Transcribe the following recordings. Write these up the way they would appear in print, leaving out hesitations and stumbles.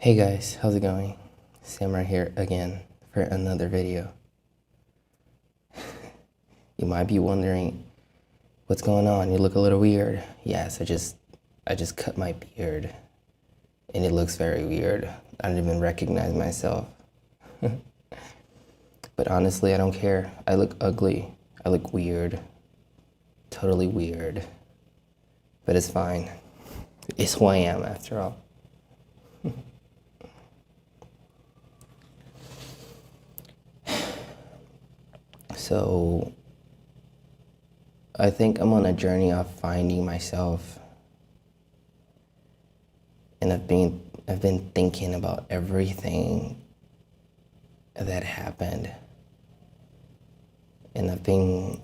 Hey guys, how's it going? Sam right here again for another video. You might be wondering what's going on. You look a little weird. Yes, I just cut my beard and it looks very weird. I don't even recognize myself. But honestly, I don't care. I look ugly. I look weird. Totally weird. But it's fine. It's who I am after all. So I think I'm on a journey of finding myself, and I've been thinking about everything that happened, and I've been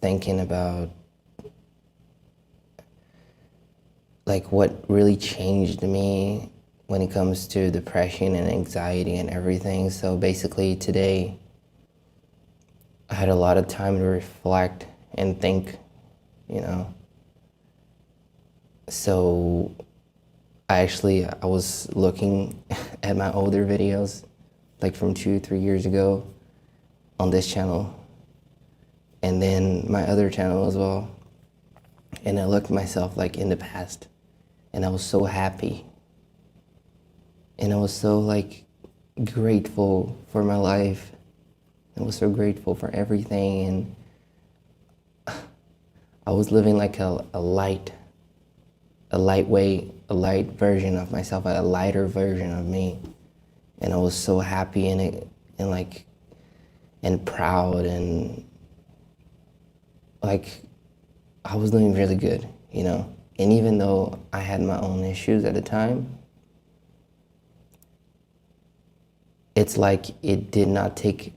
thinking about like what really changed me when it comes to depression and anxiety and everything. So basically today I had a lot of time to reflect and think, you know. So I was looking at my older videos, like from 2-3 years ago on this channel, and then my other channel as well. And I looked at myself like in the past, and I was so happy. And I was so like grateful for my life. I was so grateful for everything, and I was living like a light version of myself, a lighter version of me. And I was so happy in it, and proud, and like I was doing really good, you know. And even though I had my own issues at the time, it's like it did not take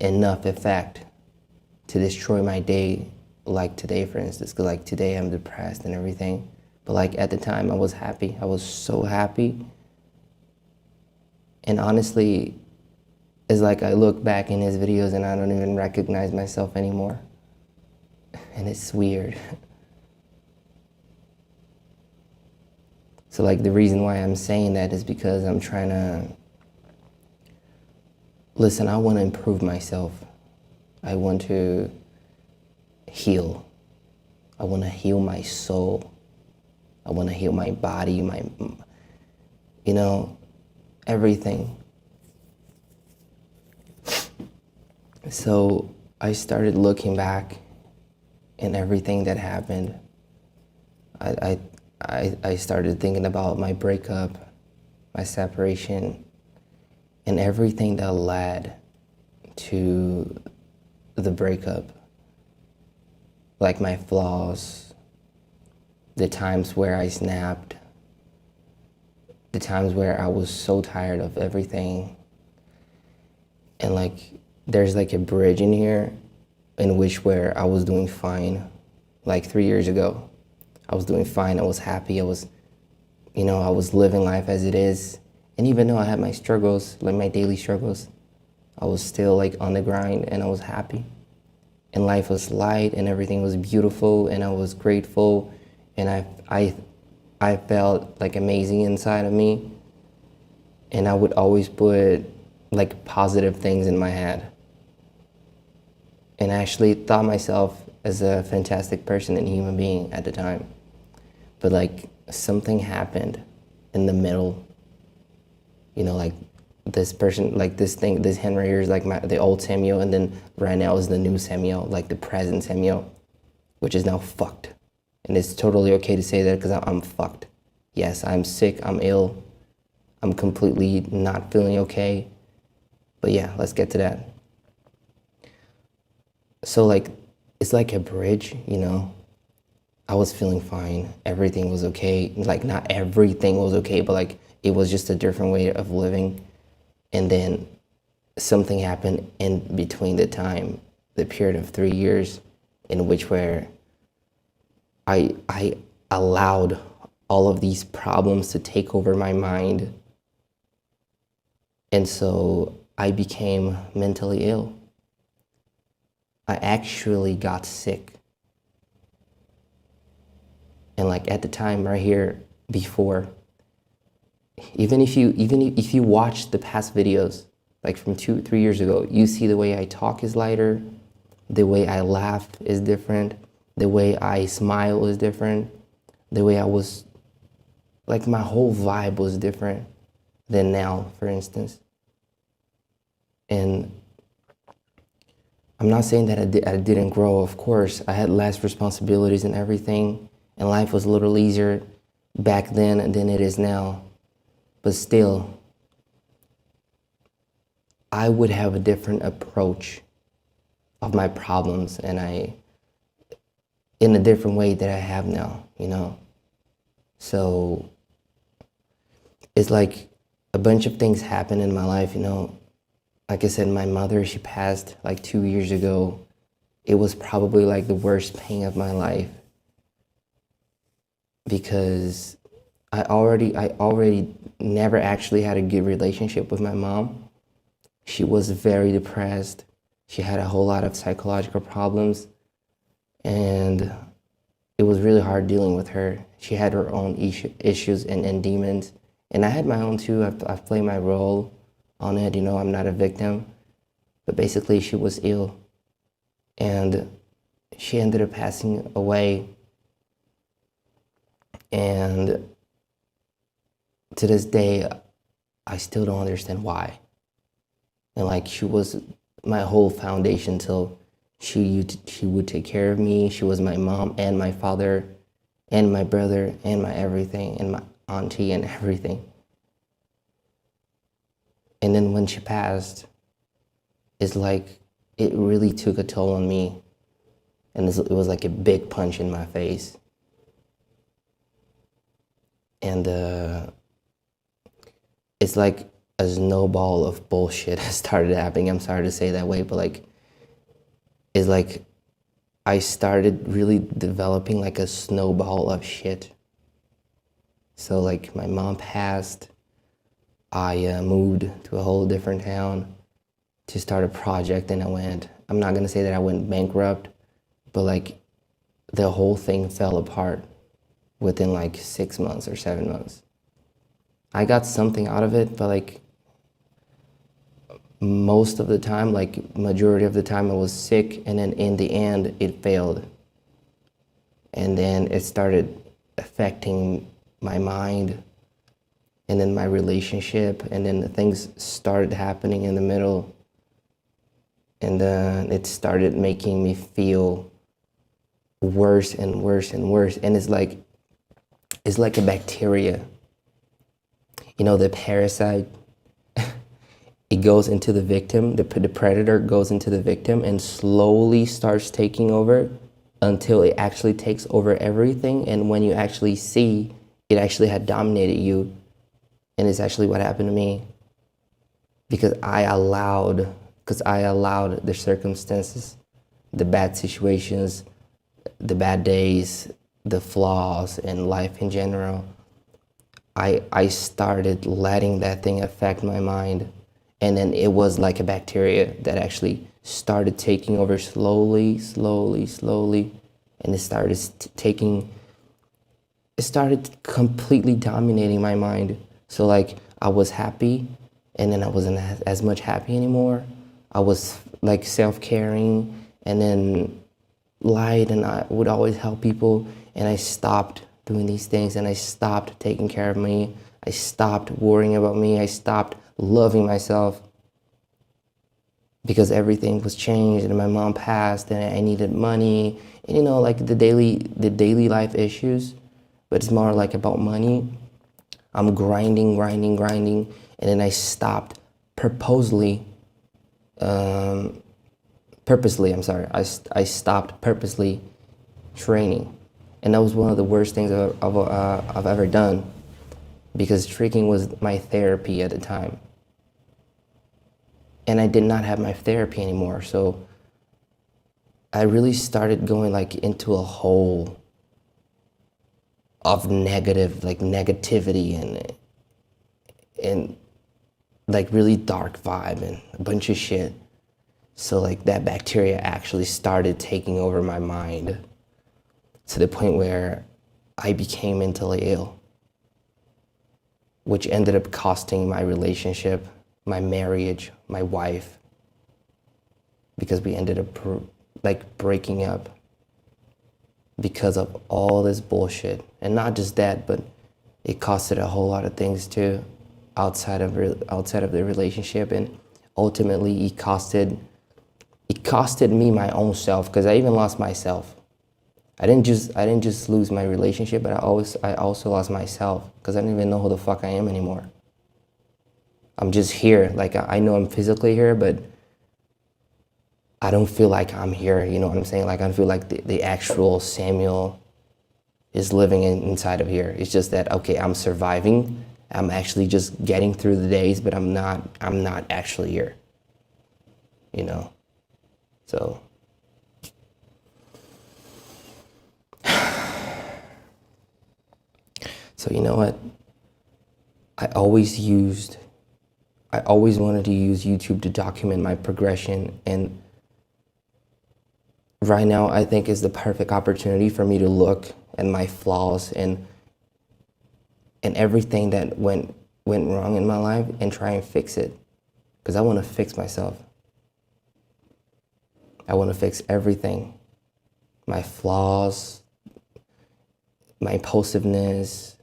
enough effect to destroy my day, like today, for instance. Because like today I'm depressed and everything, but like at the time I was happy. I was so happy. And honestly, it's like I look back in his videos and I don't even recognize myself anymore. And it's weird. So like the reason why I'm saying that is because I'm trying to, listen, I want to improve myself. I want to heal. I want to heal my soul. I want to heal my body, you know, everything. So I started looking back in everything that happened. I started thinking about my breakup, my separation, and everything that led to the breakup. Like my flaws, the times where I snapped, the times where I was so tired of everything. And like, there's like a bridge in here in which where I was doing fine. Like 3 years ago, I was doing fine, I was happy, I was living life as it is. And even though I had my struggles, like my daily struggles, I was still like on the grind and I was happy. And life was light and everything was beautiful and I was grateful, and I felt like amazing inside of me. And I would always put like positive things in my head. And I actually thought myself as a fantastic person and human being at the time. But like something happened in the middle, you know, like this person, like this hand right here is like the old Samuel, and then right now is the new Samuel, like the present Samuel, which is now fucked. And it's totally okay to say that because I'm fucked. Yes, I'm sick, I'm ill, I'm completely not feeling okay. But yeah, let's get to that. So like, it's like a bridge, you know. I was feeling fine, everything was okay. Like not everything was okay, but like it was just a different way of living. And then something happened in between the period of 3 years, in which where I allowed all of these problems to take over my mind. And so I became mentally ill. I actually got sick. And like at the time right here before, if you watch the past videos, like from 2-3 years ago, you see the way I talk is lighter, the way I laugh is different, the way I smile is different, the way I was, like my whole vibe was different than now, for instance. And I'm not saying that I didn't grow. Of course, I had less responsibilities and everything, and life was a little easier back then than it is now. But still, I would have a different approach of my problems, and in a different way that I have now, you know? So it's like a bunch of things happen in my life, you know? Like I said, my mother, she passed like 2 years ago. It was probably like the worst pain of my life because I already never actually had a good relationship with my mom. She was very depressed. She had a whole lot of psychological problems, and it was really hard dealing with her. She had her own issues and demons, and I had my own too. I've played my role on it, you know, I'm not a victim, but basically she was ill, and she ended up passing away, and to this day, I still don't understand why. And like, she was my whole foundation till she would take care of me. She was my mom and my father and my brother and my everything and my auntie and everything. And then when she passed, it's like it really took a toll on me. And it was like a big punch in my face. And it's like a snowball of bullshit started happening. I'm sorry to say that way, but like, it's like I started really developing like a snowball of shit. So like my mom passed, I moved to a whole different town to start a project, and I'm not gonna say that I went bankrupt, but like the whole thing fell apart within like 6 months or 7 months. I got something out of it, but like most of the time, like majority of the time I was sick, and then in the end it failed. And then it started affecting my mind, and then my relationship, and then the things started happening in the middle. And then it started making me feel worse and worse and worse. And it's like a bacteria. You know, the parasite, it goes into the victim, the predator goes into the victim and slowly starts taking over until it actually takes over everything. And when you actually see, it actually had dominated you. And it's actually what happened to me. Because I allowed the circumstances, the bad situations, the bad days, the flaws in life in general. I started letting that thing affect my mind. And then it was like a bacteria that actually started taking over slowly. And it started completely dominating my mind. So like I was happy, and then I wasn't as much happy anymore. I was like self-caring, and then lied, and I would always help people, and I stopped doing these things, and I stopped taking care of me. I stopped worrying about me. I stopped loving myself because everything was changed, and my mom passed, and I needed money, and you know, like the daily life issues, but it's more like about money. I'm grinding, and then I stopped purposely. I stopped purposely training, and that was one of the worst things I've ever done, because tricking was my therapy at the time, and I did not have my therapy anymore. So I really started going like into a hole of negativity and like really dark vibe and a bunch of shit. So like that bacteria actually started taking over my mind to the point where I became mentally ill. which ended up costing my relationship, my marriage, my wife, because we ended up breaking up because of all this bullshit. And not just that, but it costed a whole lot of things too outside of the relationship, and ultimately it costed me my own self, because I even lost myself. I didn't just lose my relationship, but I also lost myself, because I didn't even know who the fuck I am anymore. I'm just here. Like, I know I'm physically here, but I don't feel like I'm here. You know what I'm saying? Like, I don't feel like the actual Samuel is living inside of here. It's just that, okay, I'm surviving. I'm actually just getting through the days, but I'm not actually here. You know? So you know what? I always wanted to use YouTube to document my progression, and right now I think is the perfect opportunity for me to look at my flaws and everything that went wrong in my life and try and fix it, because I want to fix myself. I want to fix everything. My flaws, my impulsiveness,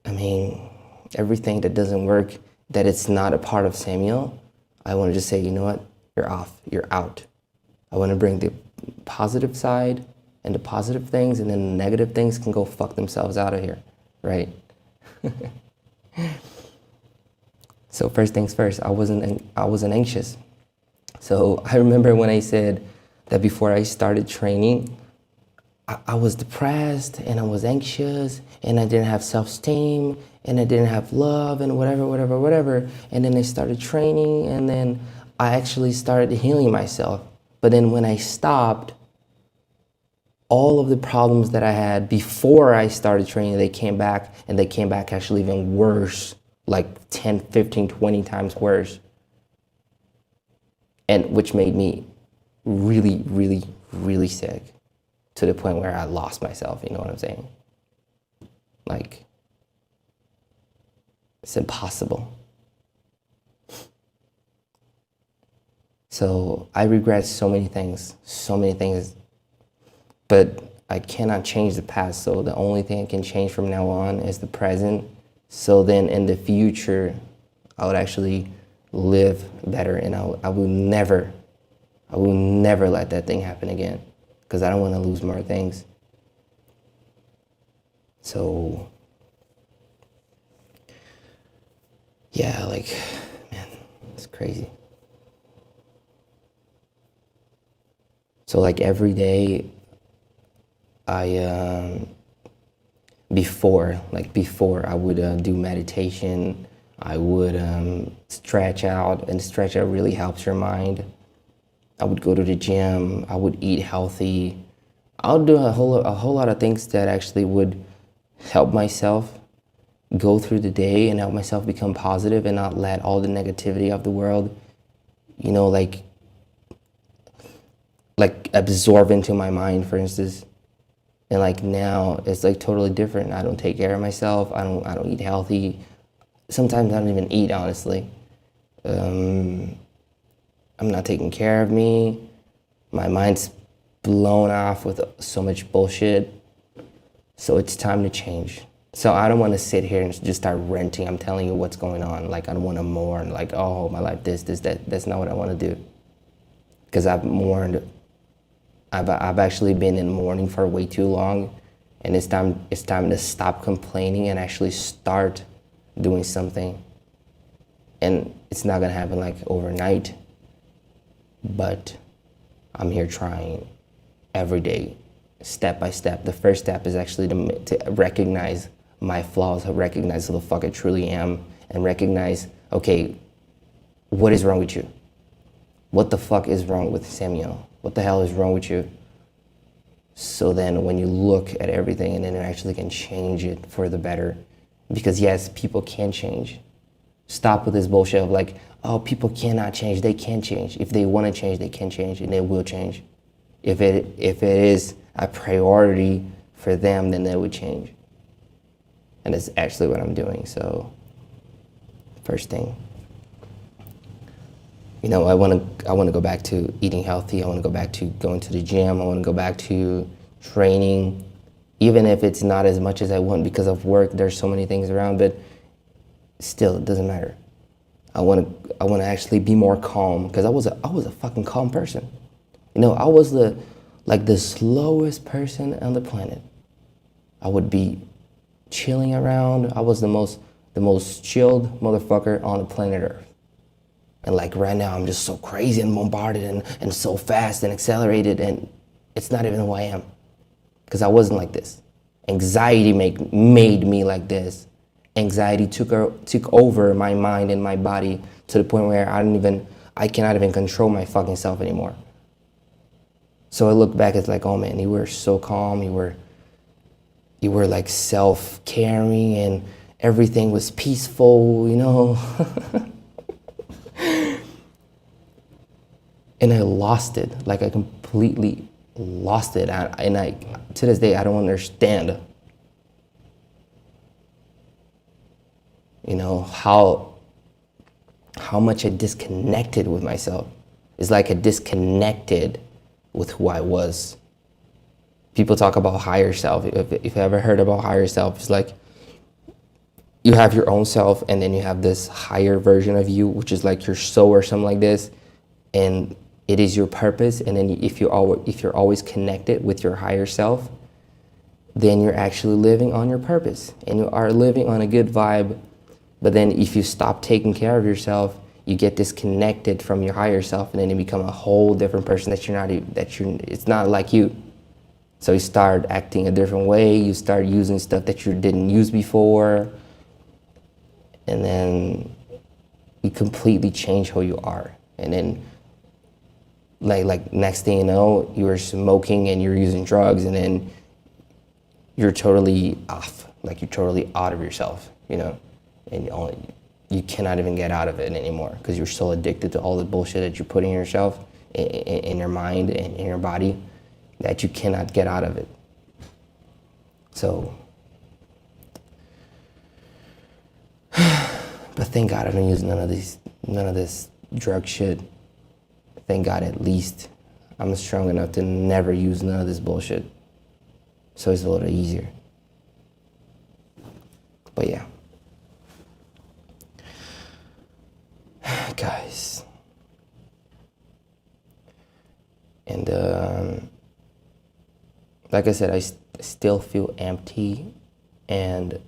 I mean, everything that doesn't work, that it's not a part of Samuel. I want to just say, you know what? You're off. You're out. I want to bring the positive side and the positive things, and then the negative things can go fuck themselves out of here, right? So first things first, I wasn't anxious. So I remember when I said that before I started training, I was depressed and I was anxious and I didn't have self-esteem and I didn't have love and whatever. And then I started training, and then I actually started healing myself. But then when I stopped, all of the problems that I had before I started training, they came back, and they came back actually even worse, like 10, 15, 20 times worse. And which made me really, really, really sick, to the point where I lost myself, you know what I'm saying? Like, it's impossible. So I regret so many things, but I cannot change the past. So the only thing I can change from now on is the present. So then in the future, I would actually live better, and I will never let that thing happen again, because I don't want to lose more things. So yeah, like, man, it's crazy. So like every day, before I would do meditation. I would stretch out, and stretch out really helps your mind. I would go to the gym. I would eat healthy. I would do a whole lot of things that actually would help myself go through the day and help myself become positive and not let all the negativity of the world, you know, like absorb into my mind, for instance. And like now it's like totally different. I don't take care of myself. I don't eat healthy. Sometimes I don't even eat, honestly. I'm not taking care of me. My mind's blown off with so much bullshit. So it's time to change. So I don't want to sit here and just start ranting. I'm telling you what's going on. Like, I don't want to mourn, like, oh, my life, this, that. That's not what I want to do. Because I've mourned. I've actually been in mourning for way too long. And it's time to stop complaining and actually start doing something. And it's not going to happen like overnight. But I'm here trying every day, step by step. The first step is actually to recognize my flaws, to recognize who the fuck I truly am, and recognize, okay, what is wrong with you? What the fuck is wrong with Samuel? What the hell is wrong with you? So then when you look at everything, and then it actually can change it for the better. Because yes, people can change. Stop with this bullshit of like, oh, people cannot change. They can change. If they want to change, they can change, and they will change. If it is a priority for them, then they would change. And it's actually what I'm doing. So first thing, you know, I want to go back to eating healthy. I want to go back to going to the gym. I want to go back to training, even if it's not as much as I want because of work. There's so many things around, but still, it doesn't matter. I want to actually be more calm, because I was a fucking calm person. You know, I was the slowest person on the planet. I would be chilling around. I was the most chilled motherfucker on the planet Earth. And like right now, I'm just so crazy and bombarded and so fast and accelerated, and it's not even who I am, because I wasn't like this. Anxiety made me like this. Anxiety took over my mind and my body to the point where I cannot even control my fucking self anymore. So I look back, it's like, oh man, you were so calm, you were like self-caring, and everything was peaceful, you know. And I lost it, like I completely lost it. And I to this day, I don't understand, you know, how much I disconnected with myself. It's like I disconnected with who I was. People talk about higher self. If you ever heard about higher self, it's like you have your own self, and then you have this higher version of you, which is like your soul or something like this, and it is your purpose. And then if you're always connected with your higher self, then you're actually living on your purpose, and you are living on a good vibe. But then if you stop taking care of yourself, you get disconnected from your higher self, and then you become a whole different person it's not like you. So you start acting a different way, you start using stuff that you didn't use before, and then you completely change who you are. And then like next thing you know, you were smoking and you're using drugs, and then you're totally off, like you're totally out of yourself, you know, and you cannot even get out of it anymore, because you're so addicted to all the bullshit that you put in yourself, in your mind and in your body, that you cannot get out of it. So, but thank God I don't use none of this drug shit. Thank God, at least I'm strong enough to never use none of this bullshit. So it's a little easier. But yeah. Guys. And like I said, I still feel empty and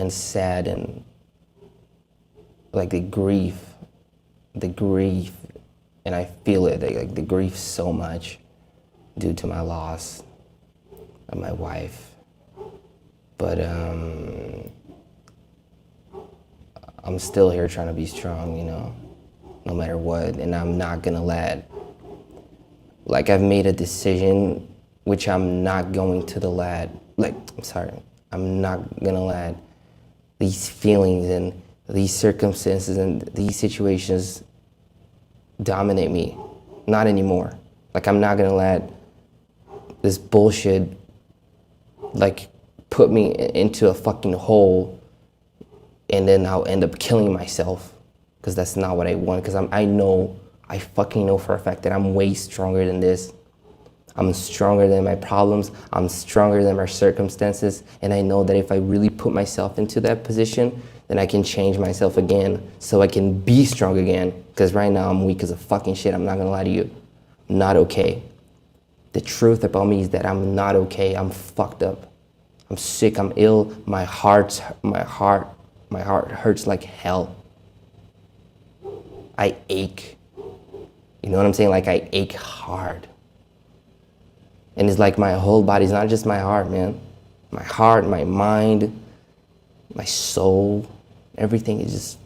sad, and like the grief, and I feel it, like the grief so much due to my loss of my wife. But I'm still here trying to be strong, you know, no matter what, and I'm not gonna I've made a decision, which I'm not going to I'm not gonna let these feelings and these circumstances and these situations dominate me. Not anymore. Like, I'm not gonna let this bullshit put me into a fucking hole, and then I'll end up killing myself, because that's not what I want. Because I fucking know for a fact that I'm way stronger than this. I'm stronger than my problems. I'm stronger than my circumstances. And I know that if I really put myself into that position, then I can change myself again, so I can be strong again. Because right now I'm weak as a fucking shit. I'm not gonna lie to you. I'm not okay. The truth about me is that I'm not okay. I'm fucked up. I'm sick. I'm ill. My heart hurts like hell. I ache. You know what I'm saying? Like, I ache hard. And it's like my whole body. It's not just my heart, man. My heart, my mind, my soul, everything is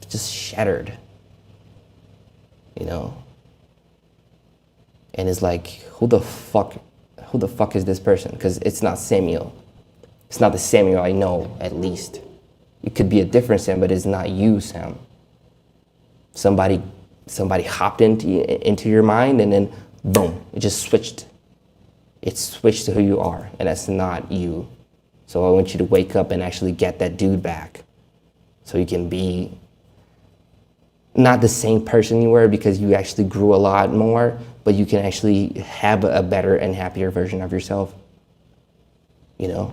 just shattered. You know? And it's like, who the fuck is this person? Because it's not Samuel. It's not the Samuel I know, at least. It could be a different Sam, but it's not you, Sam. Somebody hopped into your mind, and then boom, it just switched. It switched to who you are, and that's not you. So I want you to wake up and actually get that dude back. So you can be not the same person you were, because you actually grew a lot more, but you can actually have a better and happier version of yourself, you know?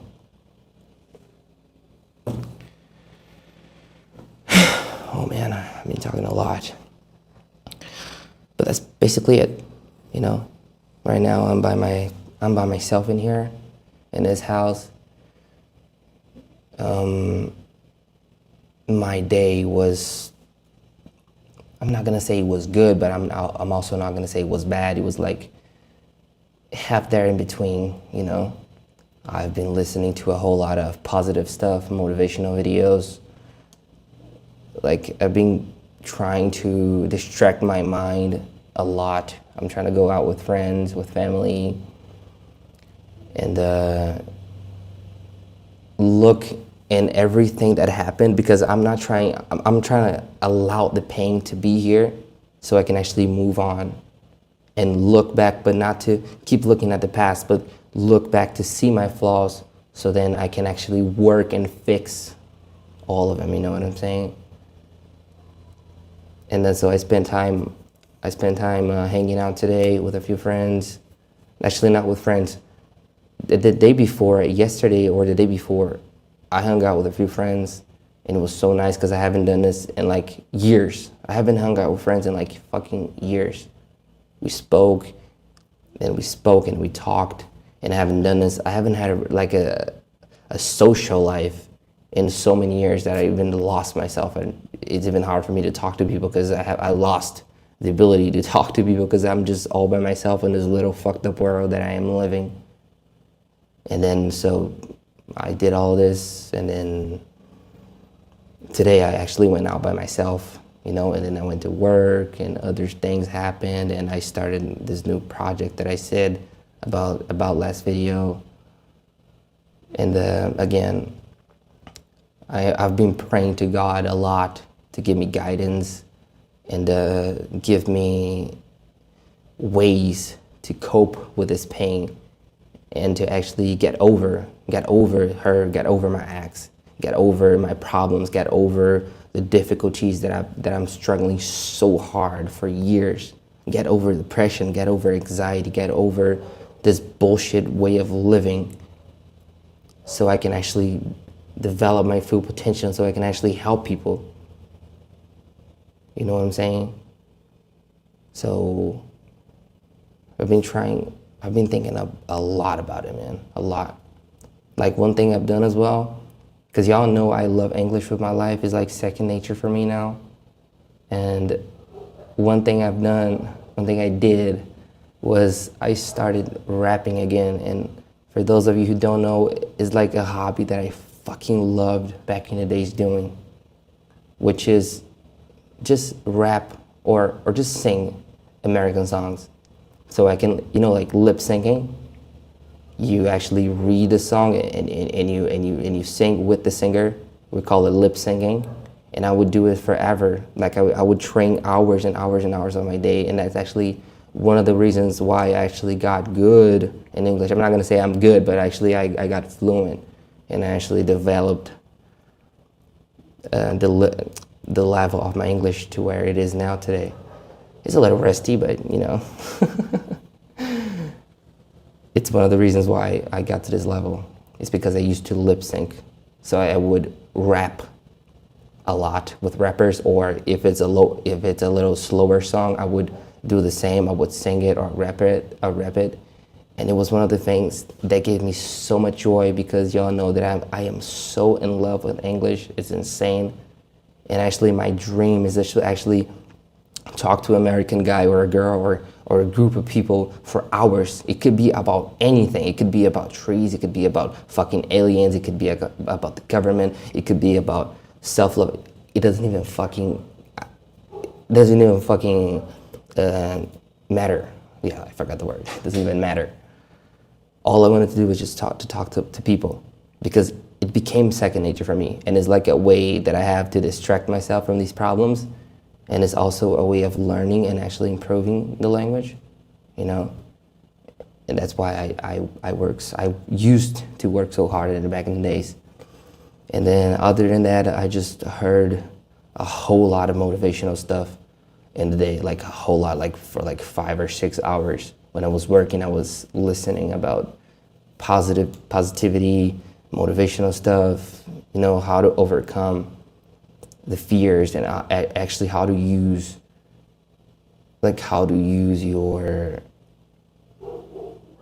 Oh man, I've been talking a lot. But that's basically it, you know? Right now I'm by myself in here, in this house. My day was, I'm not gonna say it was good, but I'm also not gonna say it was bad. It was like half there in between, you know. I've been listening to a whole lot of positive stuff, motivational videos. Like, I've been trying to distract my mind a lot. I'm trying to go out with friends, with family, and look in everything that happened, because I'm trying to allow the pain to be here so I can actually move on and look back, but not to keep looking at the past, but look back to see my flaws, so then I can actually work and fix all of them, you know what I'm saying? And then so I spent time hanging out today with a few friends. Actually, not with friends. The day before, yesterday or the day before, I hung out with a few friends, and it was so nice because I haven't done this in like years. I haven't hung out with friends in like fucking years. We spoke and we talked, and I haven't done this. I haven't had like a social life in so many years that I even lost myself, and it's even hard for me to talk to people because I lost the ability to talk to people because I'm just all by myself in this little fucked up world that I am living. And then so I did all this, and then today I actually went out by myself, you know, and then I went to work and other things happened, and I started this new project that I said about last video. And again, I've been praying to God a lot to give me guidance and give me ways to cope with this pain and to actually get over her, get over my ex, get over my problems, get over the difficulties that I'm struggling so hard for years, get over depression, get over anxiety, get over this bullshit way of living, so I can actually develop my full potential, so I can actually help people. You know what I'm saying? So I've been thinking a lot about it, man, a lot. Like, one thing I've done as well, because y'all know I love English with my life, is like second nature for me now. And one thing I did was I started rapping again. And for those of you who don't know, it's like a hobby that I fucking loved back in the days doing, which is just rap or just sing American songs. So I can, you know, like lip syncing. You actually read the song and you sing with the singer. We call it lip syncing. And I would do it forever. Like I would train hours and hours and hours of my day. And that's actually one of the reasons why I actually got good in English. I'm not gonna say I'm good, but actually I got fluent, and I actually developed the level of my English to where it is now today. It's a little rusty, but you know. It's one of the reasons why I got to this level. It's because I used to lip sync. So I would rap a lot with rappers, or if it's a little slower song, I would do the same. I would sing it or rap it. And it was one of the things that gave me so much joy, because y'all know that I am so in love with English. It's insane. And actually my dream is to actually talk to an American guy or a girl or a group of people for hours. It could be about anything. It could be about trees. It could be about fucking aliens. It could be about the government. It could be about self-love. It doesn't even fucking matter. Yeah, I forgot the word. It doesn't even matter. All I wanted to do was just talk to people, because it became second nature for me. And it's like a way that I have to distract myself from these problems. And it's also a way of learning and actually improving the language, you know? And that's why I used to work so hard in the back in the days. And then other than that, I just heard a whole lot of motivational stuff in the day, like a whole lot, like for like 5 or 6 hours. When I was working, I was listening about positivity, motivational stuff, you know, how to overcome the fears, and actually how to use your,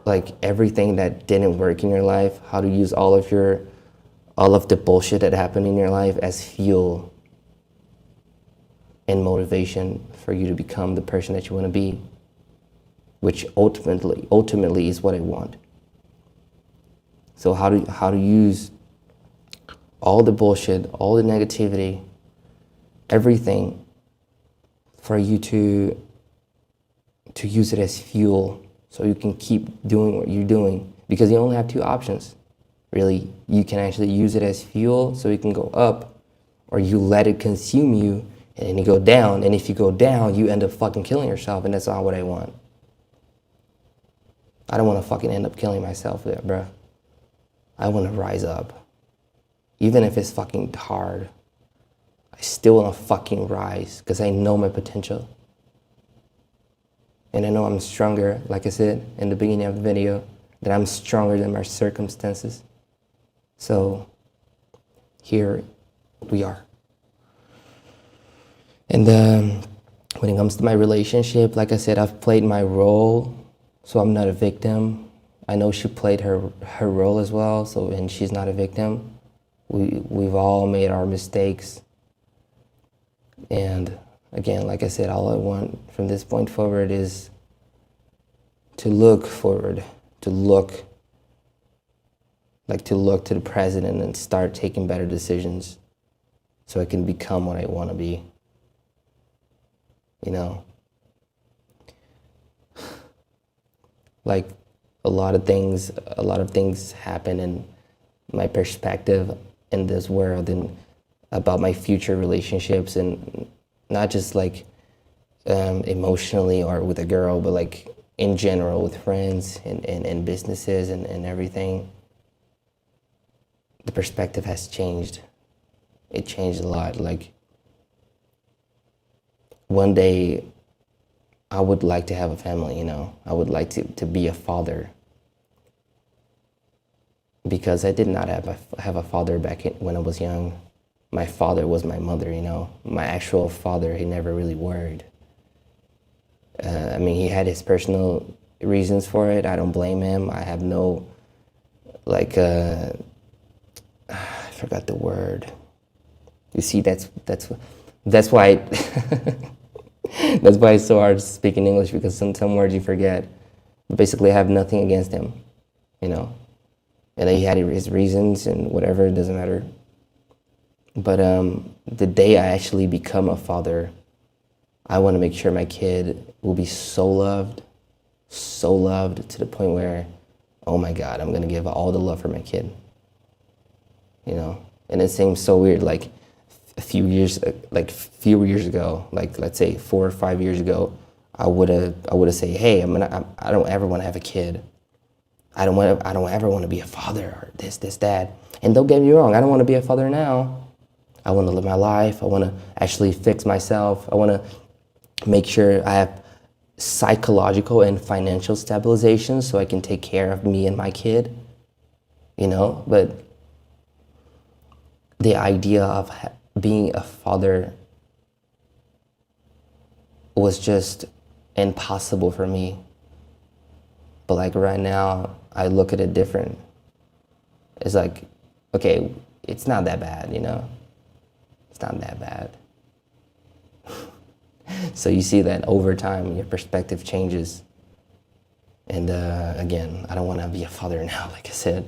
like everything that didn't work in your life, how to use all of the bullshit that happened in your life as fuel and motivation for you to become the person that you want to be, which ultimately is what I want. So how to use all the bullshit, all the negativity, everything, for you to use it as fuel so you can keep doing what you're doing, because you only have 2 options. Really, you can actually use it as fuel so you can go up, or you let it consume you and then you go down. And if you go down, you end up fucking killing yourself, and that's not what I want. I don't want to fucking end up killing myself there, bruh. I want to rise up. Even if it's fucking hard, I still want to fucking rise, because I know my potential. And I know I'm stronger, like I said in the beginning of the video, that I'm stronger than my circumstances. So here we are. And when it comes to my relationship, like I said, I've played my role, so I'm not a victim. I know she played her role as well, and she's not a victim. We've all made our mistakes. And again, like I said, all I want from this point forward is to look forward, to look to the present and start taking better decisions so I can become what I want to be. You know? Like a lot of things happen in my perspective in this world and about my future relationships, and not just like emotionally or with a girl, but like in general with friends and businesses and everything. The perspective has changed. It changed a lot. Like one day I would like to have a family, you know. I would like to be a father, because I did not have a father when I was young. My father was my mother, you know. My actual father, he never really worried. I mean, he had his personal reasons for it. I don't blame him. I have no, like, I forgot the word. You see, that's why that's why it's so hard to speak in English, because some words you forget. But basically, I have nothing against him, you know. And he had his reasons and whatever, it doesn't matter. But the day I actually become a father, I want to make sure my kid will be so loved to the point where, oh my God, I'm going to give all the love for my kid. You know? And it seems so weird, like a few years ago, like let's say 4 or 5 years ago, I would have said, hey, I don't ever want to have a kid. I don't ever want to be a father, or this, that. And don't get me wrong, I don't want to be a father now. I want to live my life. I want to actually fix myself. I want to make sure I have psychological and financial stabilization so I can take care of me and my kid, you know? But the idea of being a father was just impossible for me. But like right now, I look at it different. It's like, okay, it's not that bad, you know? It's not that bad. So you see that over time, your perspective changes. And again, I don't want to be a father now, like I said.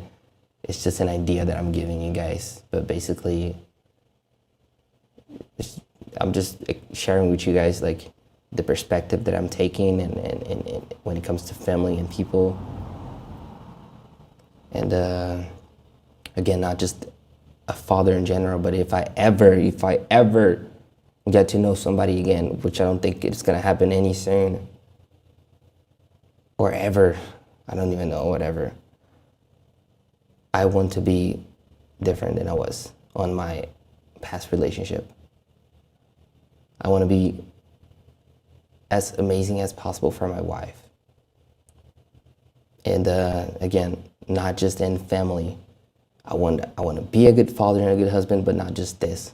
It's just an idea that I'm giving you guys. But basically, I'm just sharing with you guys like the perspective that I'm taking and when it comes to family and people. And again, not just a father in general, but if I ever get to know somebody again, which I don't think it's gonna happen any soon, or ever, I don't even know, whatever. I want to be different than I was on my past relationship. I want to be as amazing as possible for my wife. And again, not just in family. I want to be a good father and a good husband, but not just this.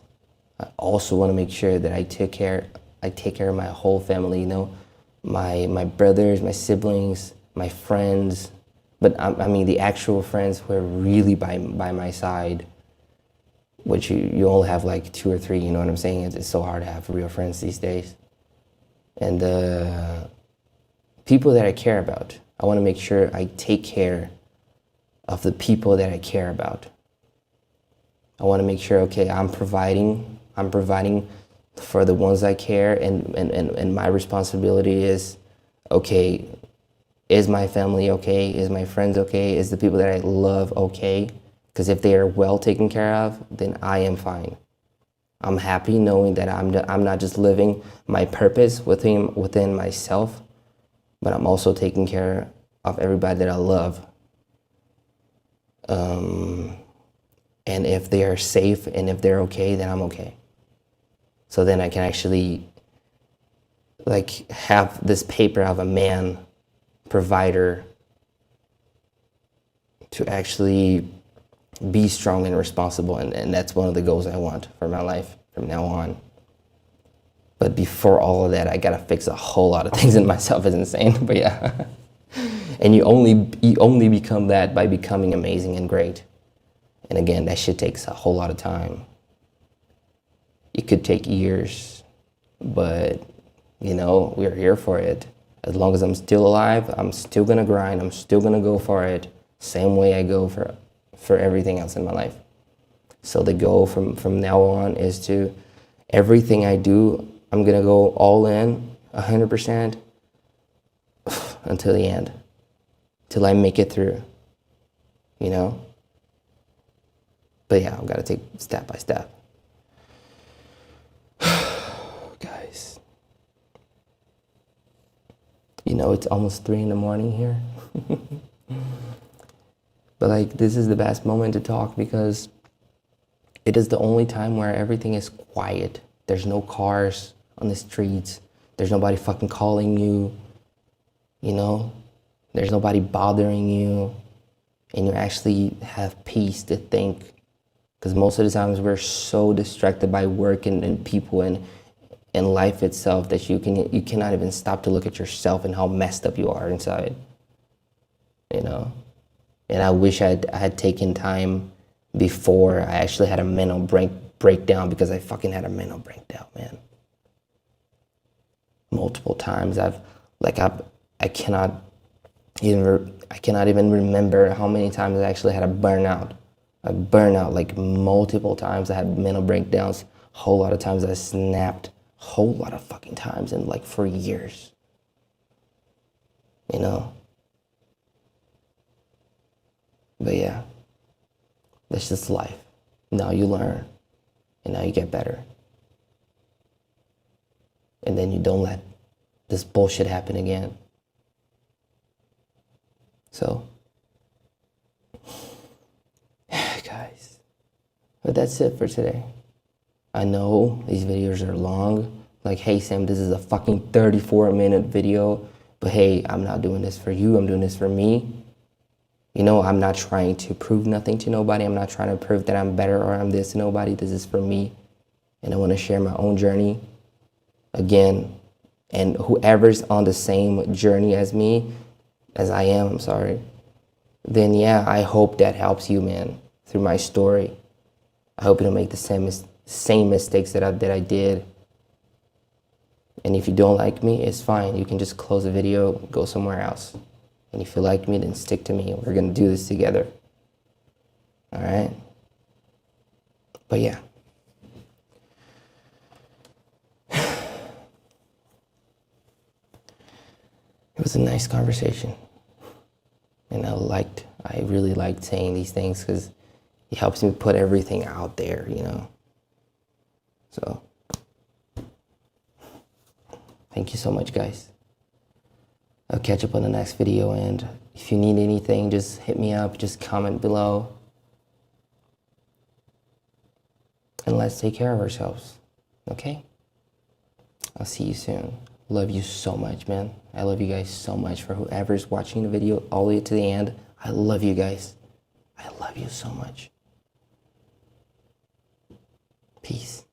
I also want to make sure that I take care of my whole family, you know, my brothers, my siblings, my friends, but I mean the actual friends who are really by my side, which you only have like 2 or 3, you know what I'm saying? It's so hard to have real friends these days. And people that I care about, I want to make sure I take care of the people that I care about. I want to make sure, okay, I'm providing for the ones I care, and my responsibility is, okay, is my family okay? Is my friends okay? Is the people that I love okay? Because if they are well taken care of, then I am fine. I'm happy knowing that I'm not just living my purpose within myself, but I'm also taking care of everybody that I love. And if they are safe and if they're okay, then I'm okay. So then I can actually like have this paper of a man provider to actually be strong and responsible, and that's one of the goals I want for my life from now on. But before all of that, I gotta fix a whole lot of things in myself. It's insane, but yeah. And you only become that by becoming amazing and great. And again, that shit takes a whole lot of time. It could take years, but you know, we're here for it. As long as I'm still alive, I'm still gonna grind, I'm still gonna go for it. Same way I go for everything else in my life. So the goal from now on is to, everything I do, I'm gonna go all in, 100%, until the end. Till I make it through, you know? But yeah, I've gotta take step by step. Guys. You know, it's almost 3 a.m. here. But like, this is the best moment to talk because it is the only time where everything is quiet. There's no cars on the streets. There's nobody fucking calling you, you know? There's nobody bothering you. And you actually have peace to think. Because most of the times we're so distracted by work and people and life itself that you cannot even stop to look at yourself and how messed up you are inside, you know? And I wish I had taken time before I actually had a mental breakdown, because I fucking had a mental breakdown, man. Multiple times. I cannot even remember how many times I actually had a burnout. Like multiple times. I had mental breakdowns. A whole lot of times I snapped. A whole lot of fucking times, and like for years. You know? But yeah, that's just life. Now you learn, and now you get better. And then you don't let this bullshit happen again. So, guys, but that's it for today. I know these videos are long. Like, hey Sam, this is a fucking 34-minute video. But hey, I'm not doing this for you, I'm doing this for me. You know, I'm not trying to prove nothing to nobody. I'm not trying to prove that I'm better or I'm this to nobody. This is for me. And I want to share my own journey. Again, and whoever's on the same journey as me, as I am, I'm sorry, then yeah, I hope that helps you, man, through my story. I hope you don't make the same mistakes that I did. And if you don't like me, it's fine. You can just close the video, go somewhere else. And if you like me, then stick to me. We're gonna do this together. All right? But yeah. It was a nice conversation. And I really liked saying these things because it helps me put everything out there, you know? So, thank you so much, guys. I'll catch up on the next video, and If you need anything, just hit me up, just comment below. And let's take care of ourselves, okay? I'll see you soon. Love you so much, man. I love you guys so much. For whoever's watching the video all the way to the end, I love you guys. I love you so much. Peace.